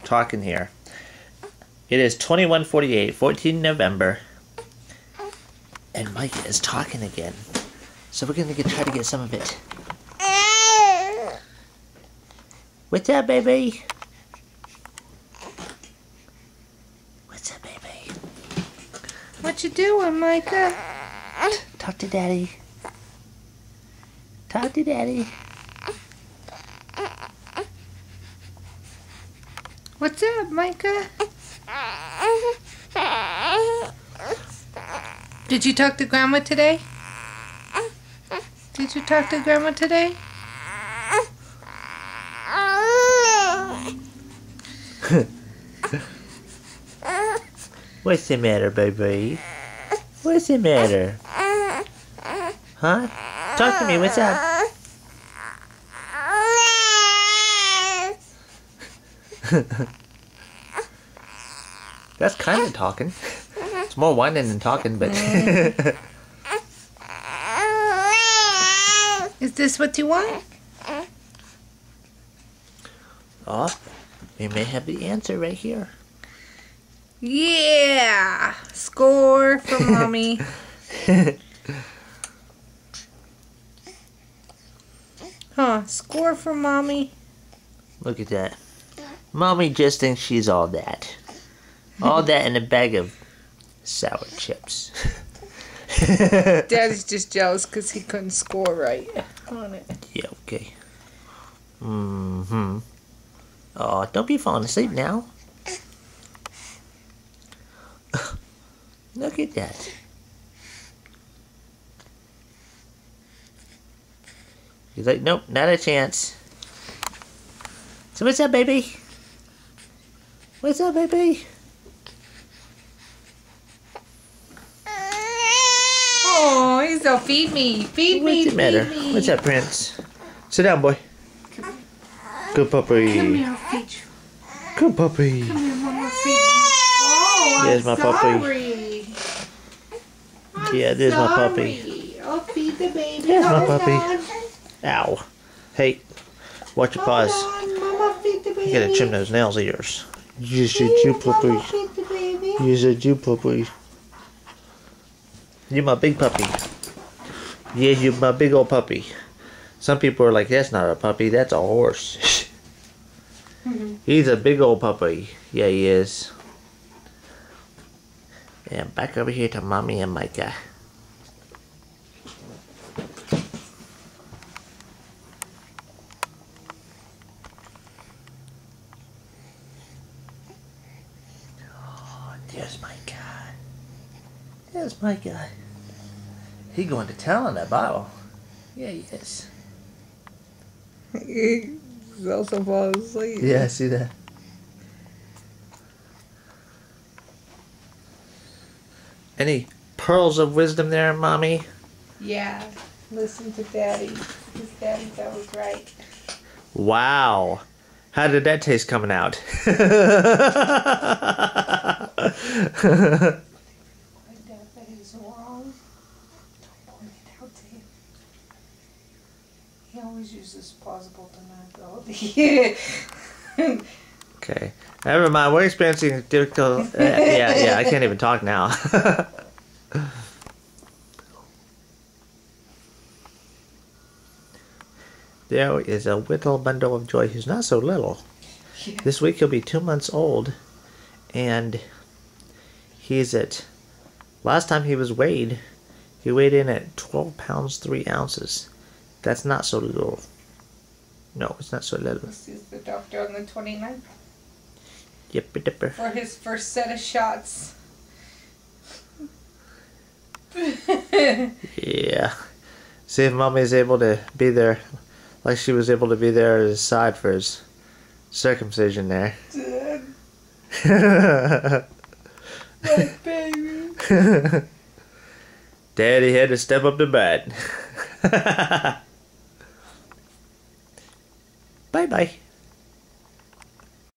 talking here. It is 21:48, 14 November. And Micah is talking again. So we're going to try to get some of it. What's up, baby? What's up, baby? What you doing, Micah? Talk to Daddy. Talk to Daddy. What's up, Micah? Did you talk to Grandma today? Did you talk to Grandma today? What's the matter, baby? What's the matter? Huh? Talk to me, what's up? That's kind of talking. It's more whining than talking, but... Is this what you want? Oh, we may have the answer right here. Yeah! Score for Mommy. Huh, score for Mommy. Look at that. Mommy just thinks she's all that. All that in a bag of sour chips. Daddy's just jealous because he couldn't score right on it. Yeah, okay. Mm-hmm. Oh, don't be falling asleep now. Look at that. He's like, nope, not a chance. So what's up, baby? What's up, baby? Oh, he's all feed me. Feed me, What's the matter? feed me. What's up, Prince? Sit down, boy. Good puppy. Come here, I'll feed you. Good puppy. Come here, Mama, feed you. Oh, There's my puppy. sorry. Yeah, there's my puppy. Sorry. I'll feed the baby. There's my Hold puppy. on. Ow. Hey, watch your Hold paws. on, Mama, feed the baby. You gotta trim those nails of yours. You said Please, you Mama, puppy. feed the baby. You said you puppy. You my big puppy. Yeah, you my big old puppy. Some people are like, that's not a puppy, that's a horse. He's a big old puppy. Yeah, he is. And back over here to Mommy and Micah. Oh, there's Micah. There's Micah. He going to town on that bottle. Yeah, he is. He's also falling asleep. Yeah, I see that. Any pearls of wisdom there, Mommy? Yeah. Listen to Daddy. Because Daddy's always right. Wow. How did that taste coming out? My dad that is wrong. Don't point it out to him. He always uses plausible deniability. Okay. Never mind. We're experiencing difficult... yeah, I can't even talk now. There is a little bundle of joy who's not so little. Yeah. This week he'll be 2 months old. And he's at... Last time he was weighed, he weighed in at 12 pounds 3 ounces. That's not so little. No, it's not so little. This is the doctor on the 29th Yipper dipper. for his first set of shots. Yeah. See if Mommy's able to be there like she was able to be there at his side for his circumcision there. My baby. Daddy had to step up to bat. Bye-bye.